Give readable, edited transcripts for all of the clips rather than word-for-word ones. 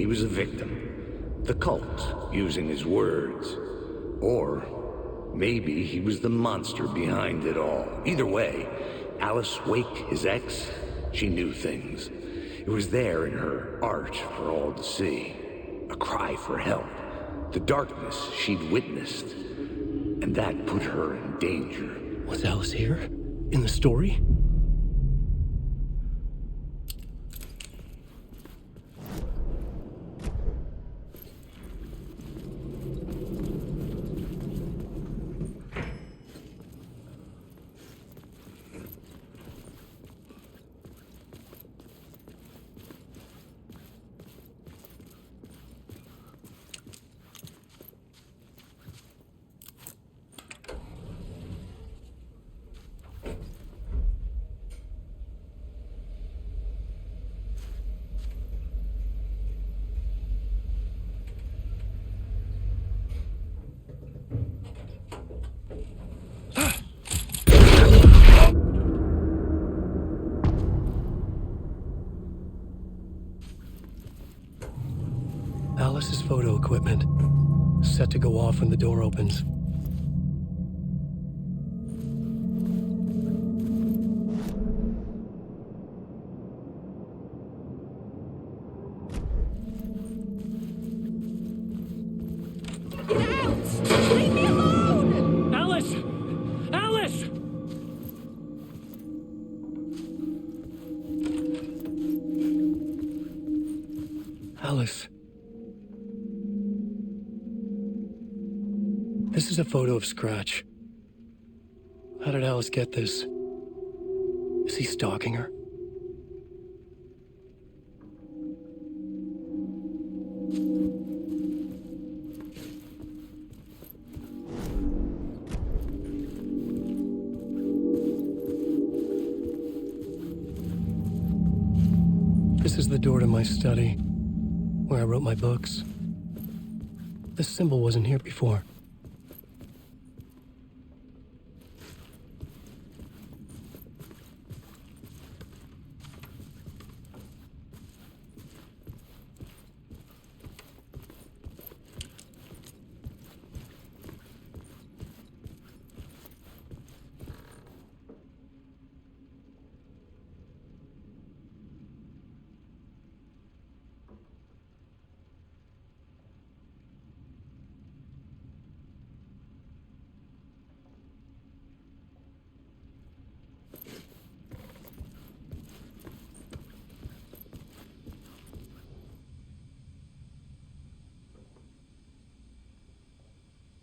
was a victim. The cult, using his words. Or maybe he was the monster behind it all. Either way, Alice Wake, his ex, she knew things. It was there in her art for all to see. A cry for help. The darkness she'd witnessed. And that put her in danger. Was Alice here? In the story? Alice's photo equipment, set to go off when the door opens. Get out! Leave me alone! Alice! Alice! Alice. This is a photo of Scratch. How did Alice get this? Is he stalking her? This is the door to my study, where I wrote my books. This symbol wasn't here before.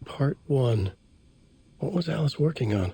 Part 1. What was Alice working on?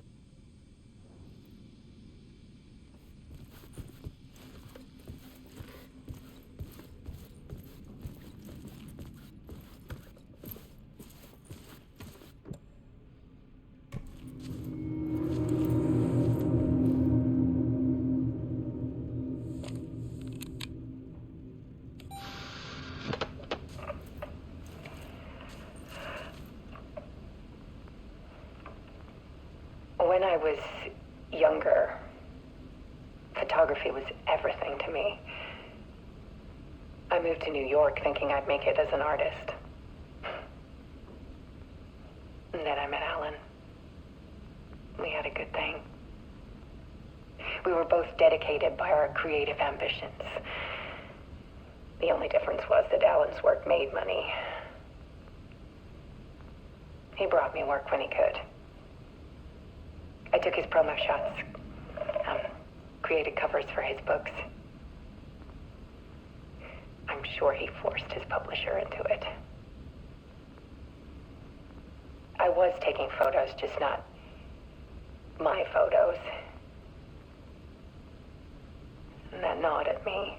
When I was younger, photography was everything to me. I moved to New York thinking I'd make it as an artist. And then I met Alan. We had a good thing. We were both dedicated by our creative ambitions. The only difference was that Alan's work made money. He brought me work when he could. I took his promo shots, created covers for his books. I'm sure he forced his publisher into it. I was taking photos, just not my photos. And that gnawed at me.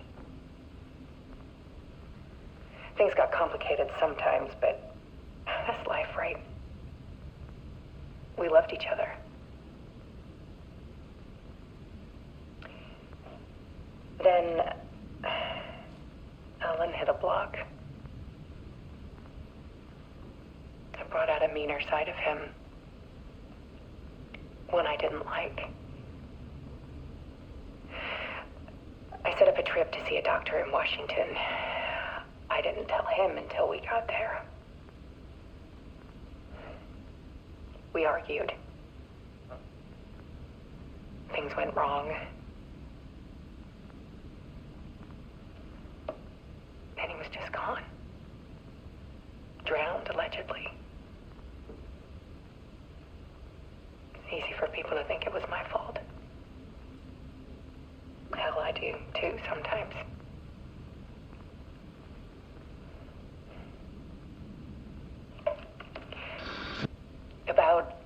Things got complicated sometimes, but that's life, right? We loved each other. Then Alan hit a block. I brought out a meaner side of him. One I didn't like. I set up a trip to see a doctor in Washington. I didn't tell him until we got there. We argued. Things went wrong. And he was just gone. Drowned, allegedly. It's easy for people to think it was my fault. Hell, I do, too, sometimes. About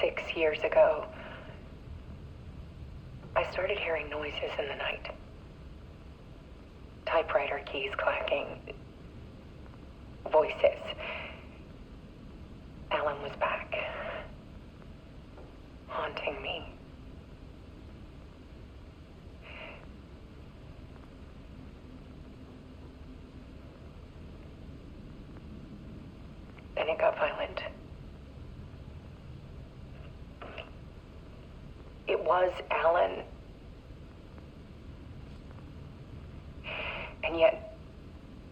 6 years ago, I started hearing noises in the night. Typewriter keys clacking. Voices. Alan was back. Haunting me. Then it got violent. It was Alan. And yet,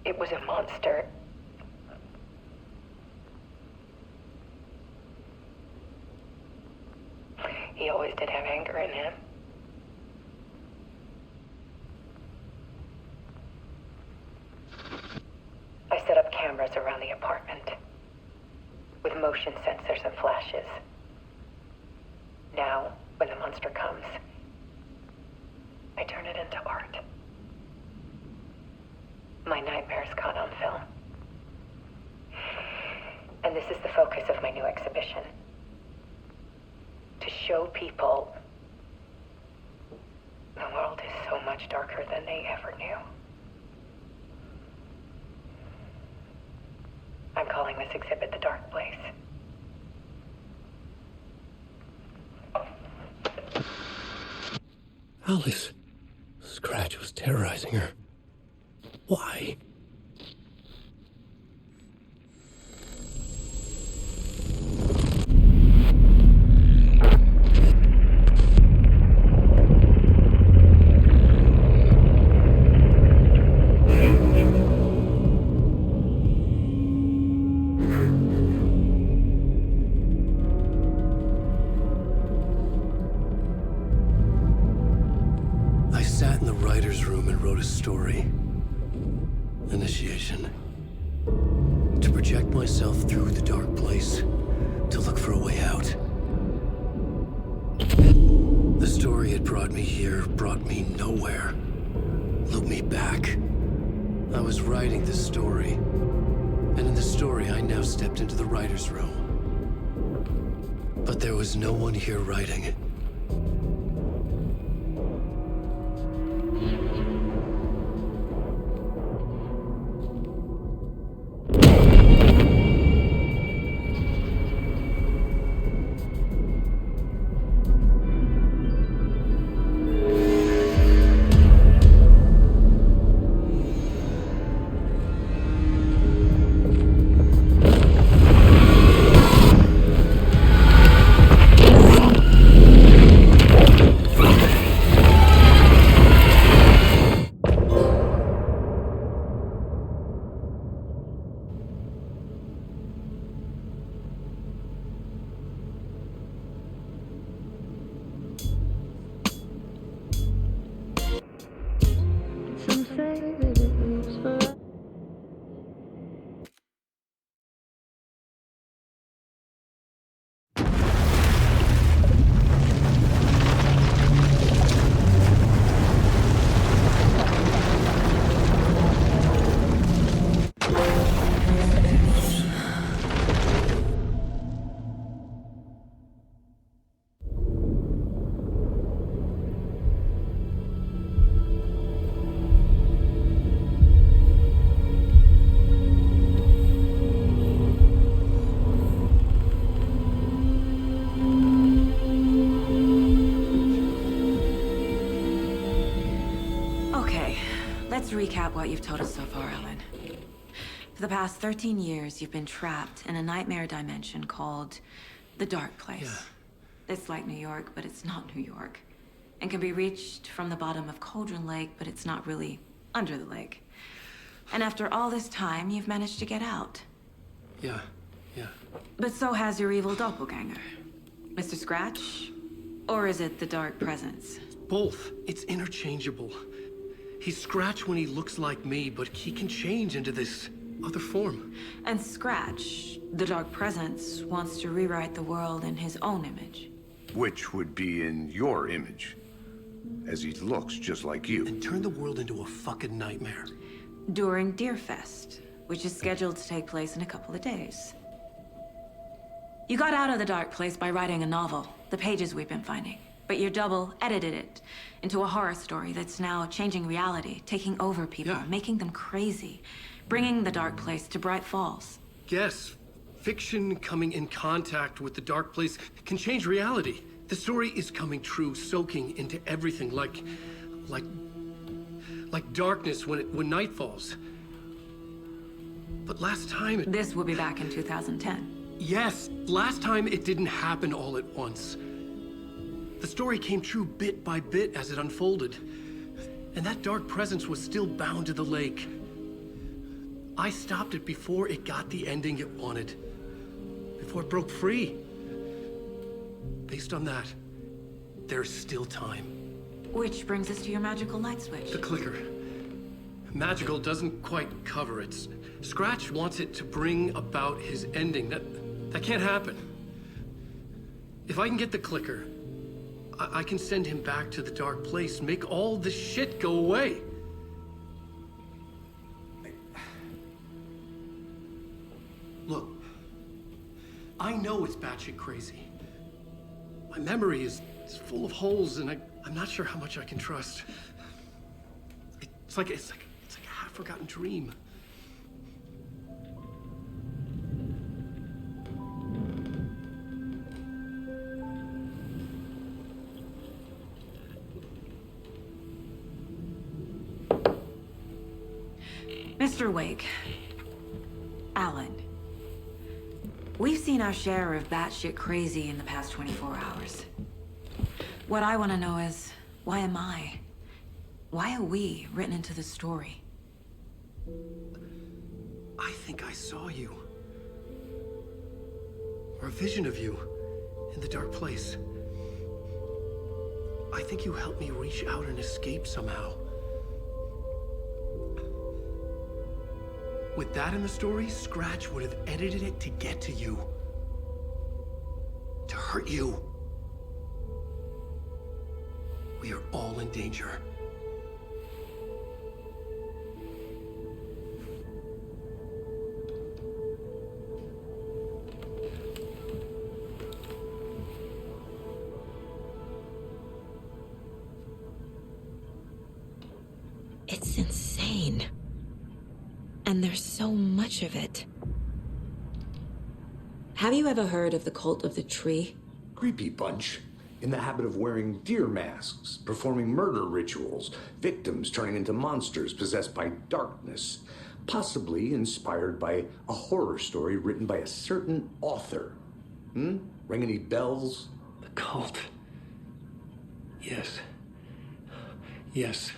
it was a monster. He always did have anger in him. I set up cameras around the apartment with motion sensors and flashes. Now, when the monster comes, I turn it into art. My nightmares caught on film. And this is the focus of my new exhibition. To show people the world is so much darker than they ever knew. I'm calling this exhibit The Dark Place. Alice. Scratch was terrorizing her. Why? I sat in the writer's room and wrote a story. Initiation. To project myself through the dark place, to look for a way out. The story had brought me here, brought me nowhere. Looped me back. I was writing the story. And in the story, I now stepped into the writer's room. But there was no one here writing it. Let's recap what you've told us so far, Ellen. For the past 13 years, you've been trapped in a nightmare dimension called the Dark Place. Yeah. It's like New York, but it's not New York. And can be reached from the bottom of Cauldron Lake, but it's not really under the lake. And after all this time, you've managed to get out. Yeah. But so has your evil doppelganger. Mr. Scratch? Or is it the Dark Presence? Both. It's interchangeable. He's Scratch when he looks like me, but he can change into this other form. And Scratch, the Dark Presence, wants to rewrite the world in his own image. Which would be in your image, as he looks just like you. And turn the world into a fucking nightmare. During Deerfest, which is scheduled to take place in a couple of days. You got out of the dark place by writing a novel, the pages we've been finding. But your double edited it into a horror story that's now changing reality, taking over people, Yeah. making them crazy, bringing the dark place to Bright Falls. Yes, fiction coming in contact with the dark place can change reality. The story is coming true, soaking into everything like darkness when night falls. But last time This will be back in 2010. Yes, last time it didn't happen all at once. The story came true bit by bit as it unfolded. And that dark presence was still bound to the lake. I stopped it before it got the ending it wanted. Before it broke free. Based on that, there's still time. Which brings us to your magical light switch. The clicker. Magical doesn't quite cover it. Scratch wants it to bring about his ending. That can't happen. If I can get the clicker, I can send him back to the dark place, make all this shit go away. Look, I know it's batshit crazy. My memory is full of holes, and I'm not sure how much I can trust. It's like a half-forgotten dream. Mr. Wake. Alan. We've seen our share of batshit crazy in the past 24 hours. What I want to know is, why am I? Why are we written into the story? I think I saw you. Or a vision of you in the dark place. I think you helped me reach out and escape somehow. With that in the story, Scratch would have edited it to get to you. To hurt you. We are all in danger. It's insane. And there's so much of it. Have you ever heard of the Cult of the Tree? Creepy bunch. In the habit of wearing deer masks, performing murder rituals, victims turning into monsters possessed by darkness, possibly inspired by a horror story written by a certain author. Ring any bells? The cult. Yes. Yes.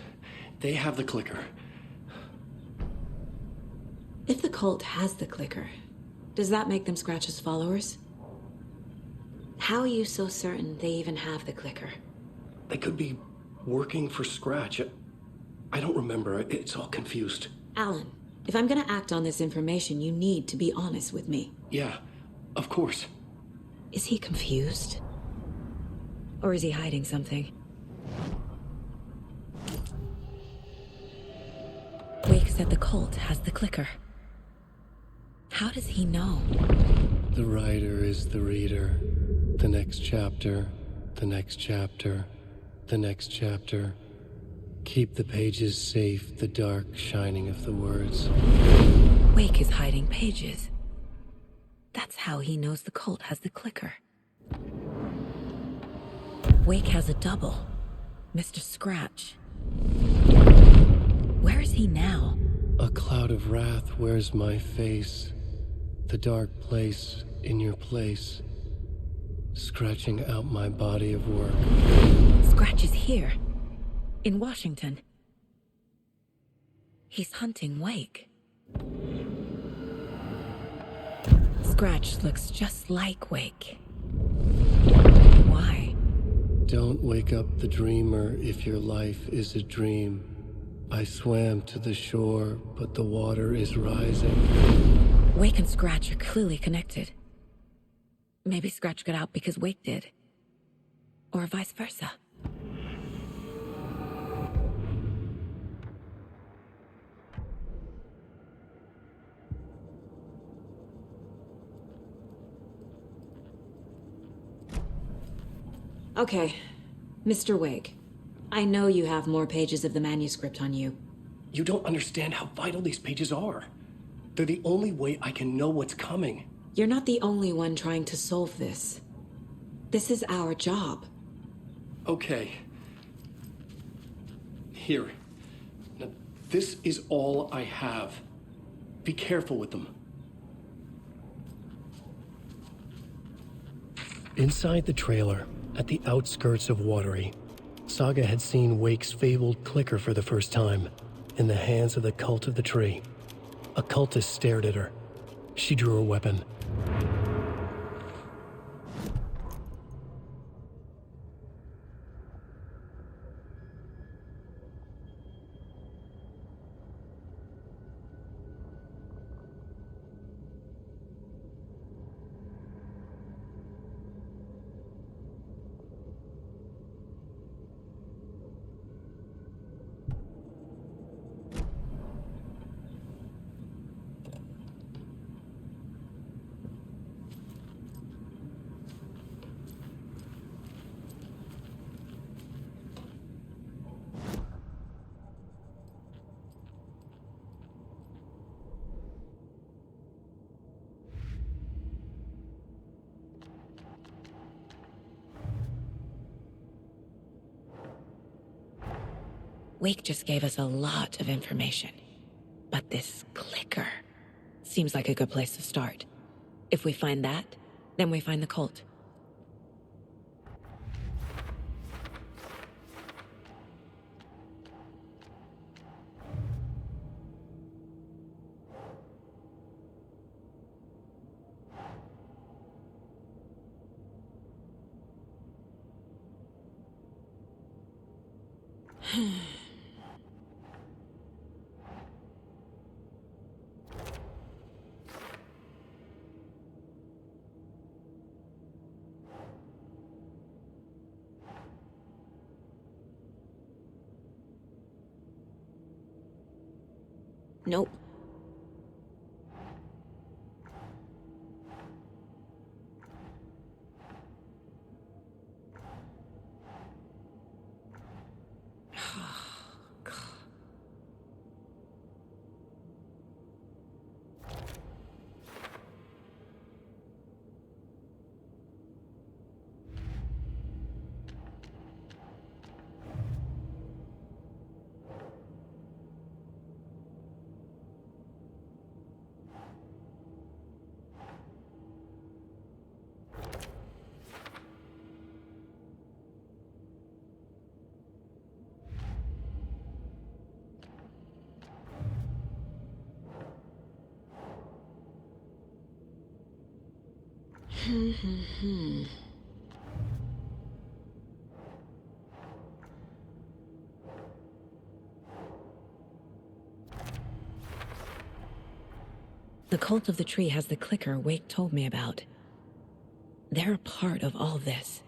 They have the clicker. If the cult has the clicker, does that make them Scratch's followers? How are you so certain they even have the clicker? They could be working for Scratch. I don't remember. It's all confused. Alan, if I'm gonna act on this information, you need to be honest with me. Yeah, of course. Is he confused? Or is he hiding something? Wake said the cult has the clicker. How does he know? The writer is the reader. The next chapter, the next chapter, the next chapter. Keep the pages safe, the dark shining of the words. Wake is hiding pages. That's how he knows the cult has the clicker. Wake has a double. Mr. Scratch. Where is he now? A cloud of wrath wears my face. The dark place in your place. Scratching out my body of work. Scratch is here. In Washington. He's hunting Wake. Scratch looks just like Wake. Why? Don't wake up the dreamer if your life is a dream. I swam to the shore, but the water is rising. Wake and Scratch are clearly connected. Maybe Scratch got out because Wake did. Or vice versa. Okay, Mr. Wake. I know you have more pages of the manuscript on you. You don't understand how vital these pages are. They're the only way I can know what's coming. You're not the only one trying to solve this. This is our job. Okay. Here. Now, this is all I have. Be careful with them. Inside the trailer, at the outskirts of Watery, Saga had seen Wake's fabled clicker for the first time, in the hands of the Cult of the Tree. A cultist stared at her. She drew her weapon. Wake just gave us a lot of information. But this clicker seems like a good place to start. If we find that, then we find the cult. Nope. The Cult of the Tree has the clicker Wake told me about. They're a part of all this.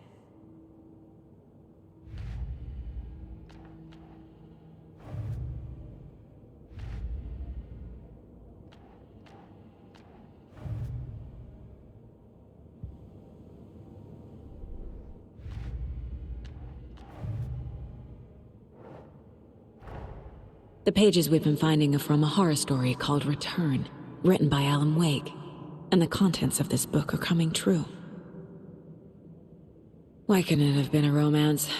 The pages we've been finding are from a horror story called Return, written by Alan Wake, and the contents of this book are coming true. Why couldn't it have been a romance?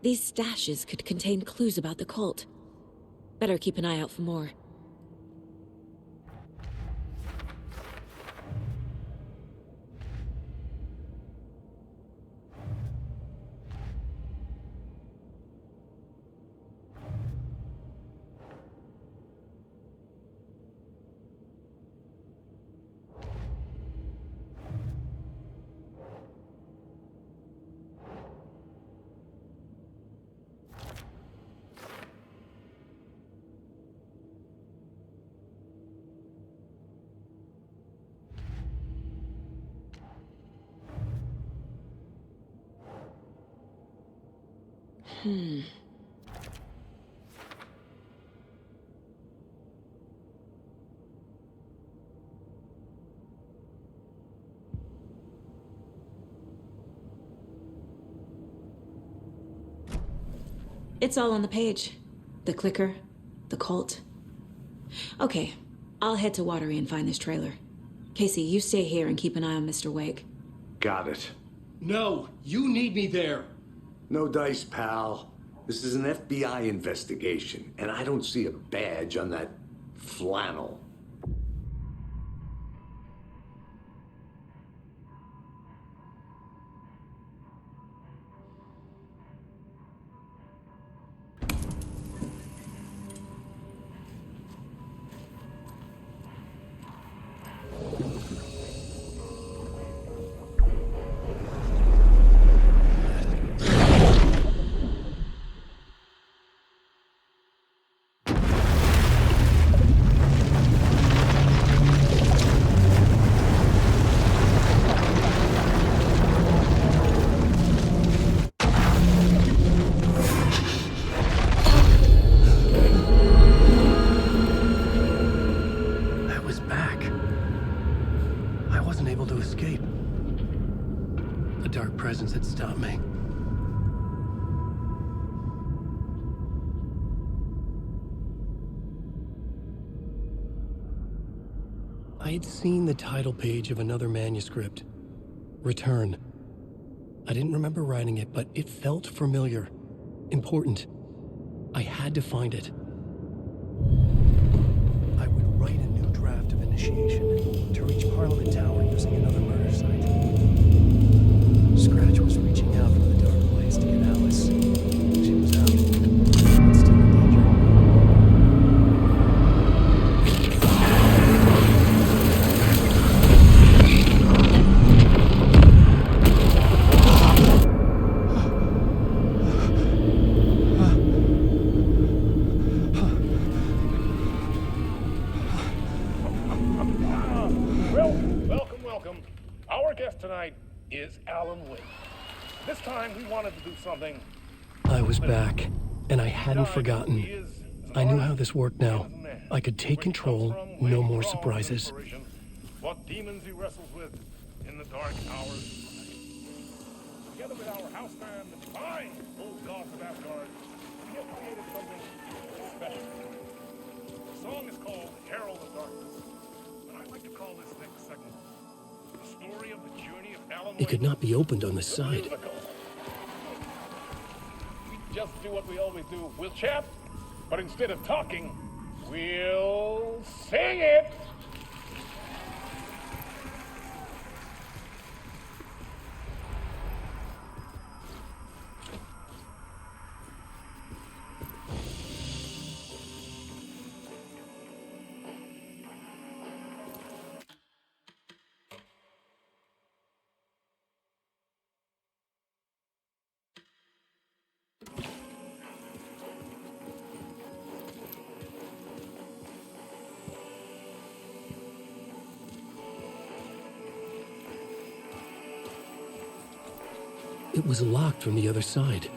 These stashes could contain clues about the cult. Better keep an eye out for more. It's all on the page. The clicker, the cult. Okay, I'll head to Watery and find this trailer. Casey, you stay here and keep an eye on Mr. Wake. Got it. No, you need me there. No dice, pal. This is an FBI investigation, and I don't see a badge on that flannel. Had stopped me. I had seen the title page of another manuscript, Return. I didn't remember writing it, but it felt familiar, important. I had to find it. I would write a new initiation to reach Parliament Tower using another murder site. Scratch was reaching out from the dark place to get Alice. She was out, but still in danger. Welcome. Our guest tonight is Alan Wake. This time we wanted to do something. I was back, and I hadn't forgotten. I knew how this worked now. I could take control, no more surprises. What demons he wrestles with in the dark hours of the night. Together with our house band, the divine old gods of Asgard, we have created something special. The song is called Herald of Darkness, and I'd like to call this next segment the story of the journey of Alan Wake. It could not be opened on the side. We just do what we always do. We'll chat, but instead of talking, we'll sing it. It was locked from the other side.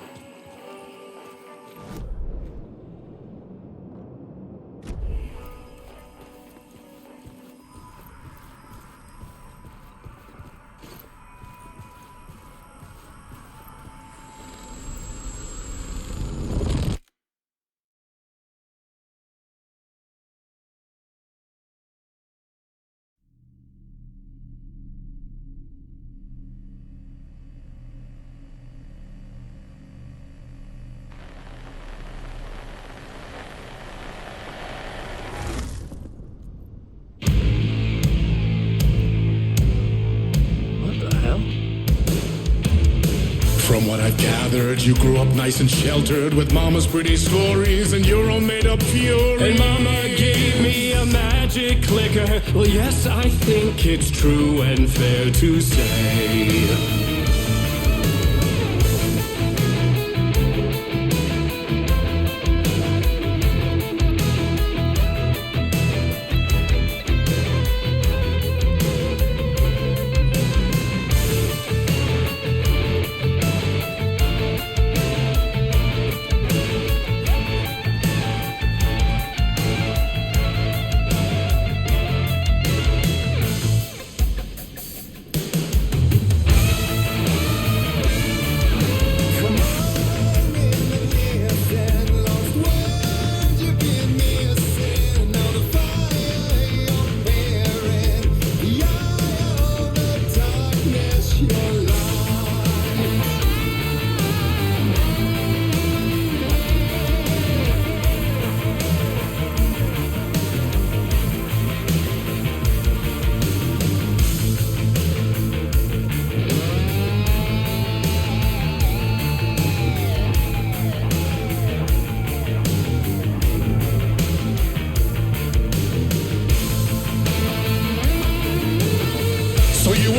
From what I've gathered, you grew up nice and sheltered with mama's pretty stories and your own made-up fury. And mama gave me a magic clicker. Well, yes, I think it's true and fair to say.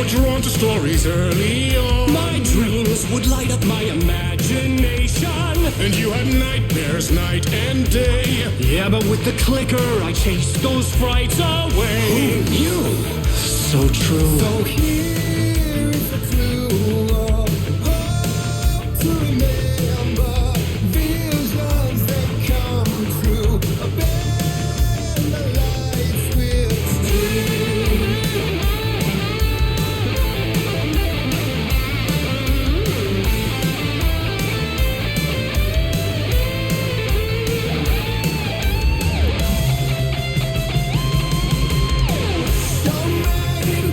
Drawn to stories early on. My dreams would light up my imagination, and you had nightmares night and day. Yeah, but with the clicker I chased those frights away. Who knew? So true. So here's the clue of hope to remember. Visions that come true. Bend the lights with steel.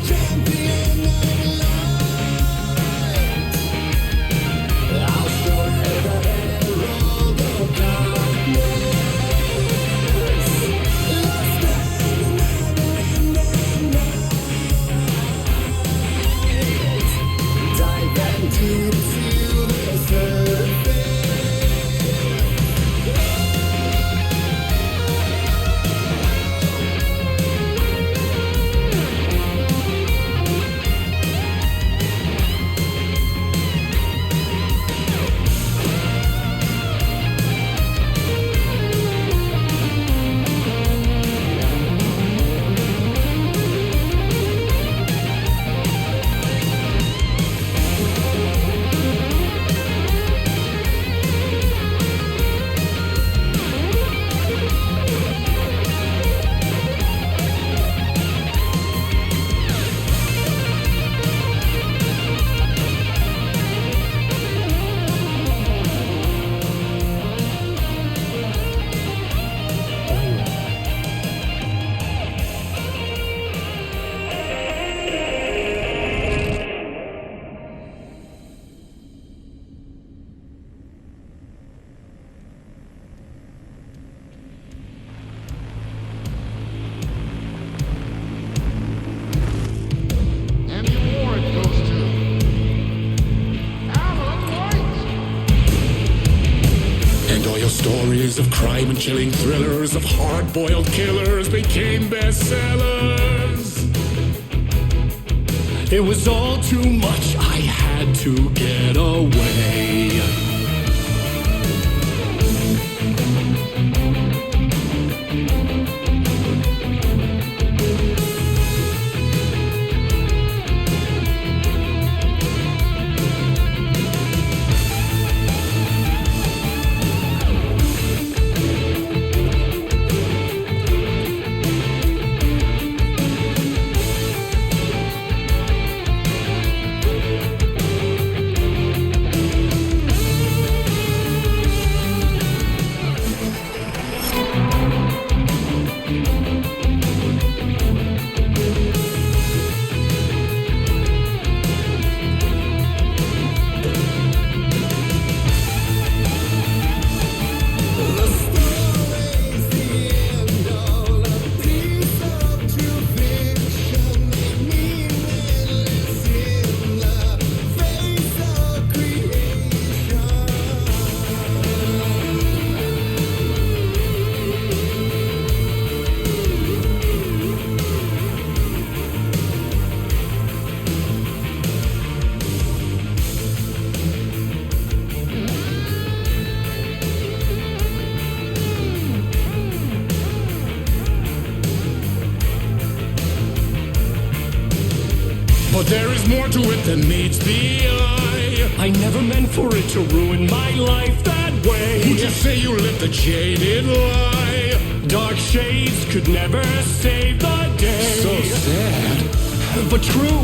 Champion of love. Stories of crime and chilling thrillers of hard-boiled killers became bestsellers. It was all too much, I had to get away. But there is more to it than meets the eye. I never meant for it to ruin my life that way. Would you say you lived a jaded lie? Dark shades could never save the day. So sad, but true.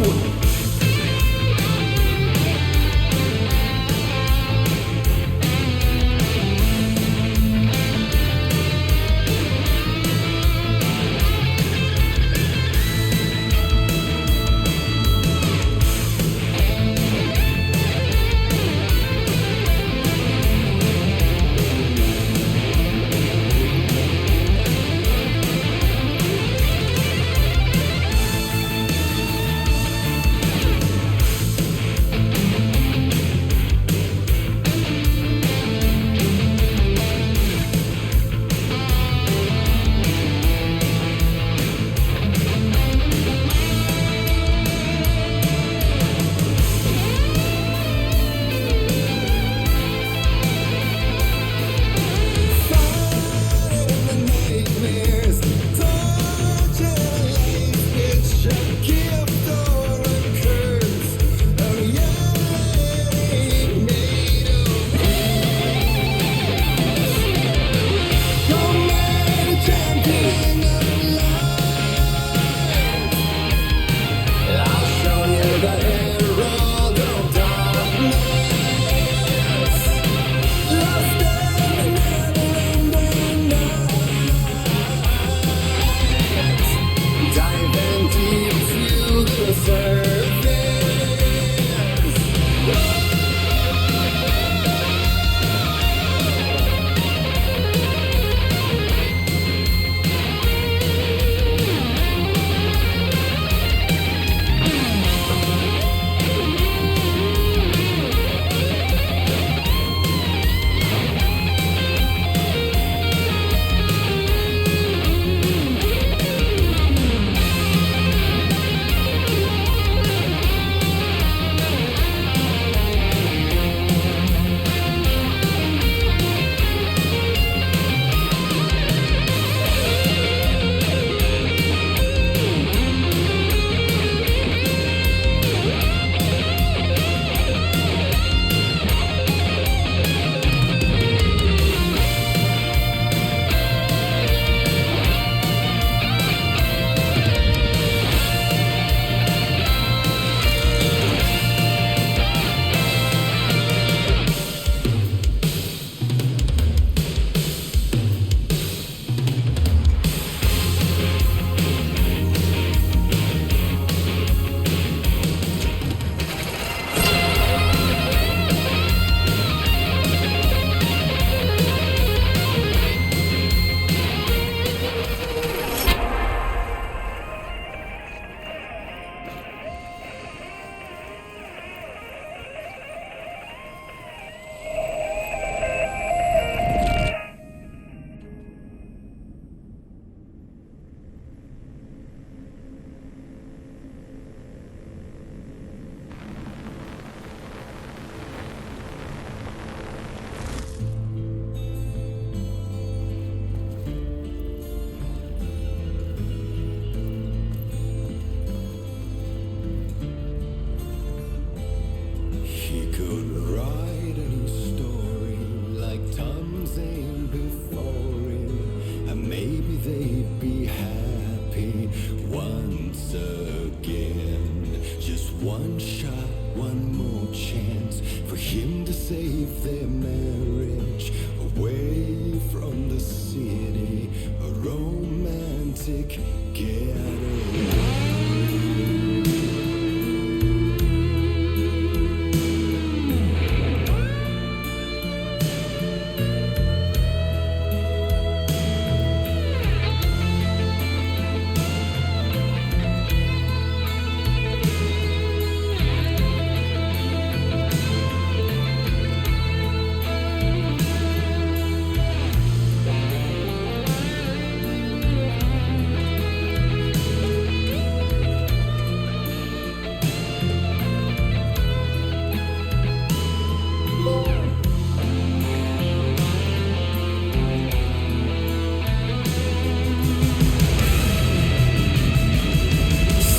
maybe they'd be happy once again. Just one shot, one more chance for him to save their marriage. Away from the city, a romantic getaway.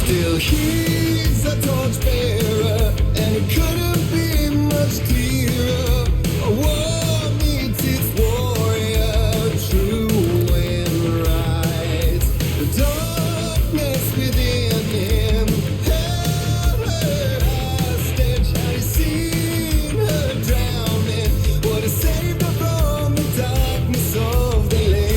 Still he's a torchbearer, and it couldn't be much clearer. A war needs its warrior, true and right. The darkness within him held her hostage. Had he seen her drowning, would have saved her from the darkness of the lake.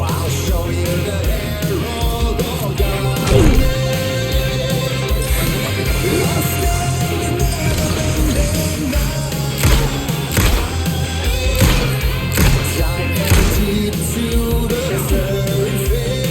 I'll show you the herald of God. Lost in the never-ending night. Diving deep to the very face.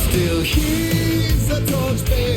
Still he's a torchbearer.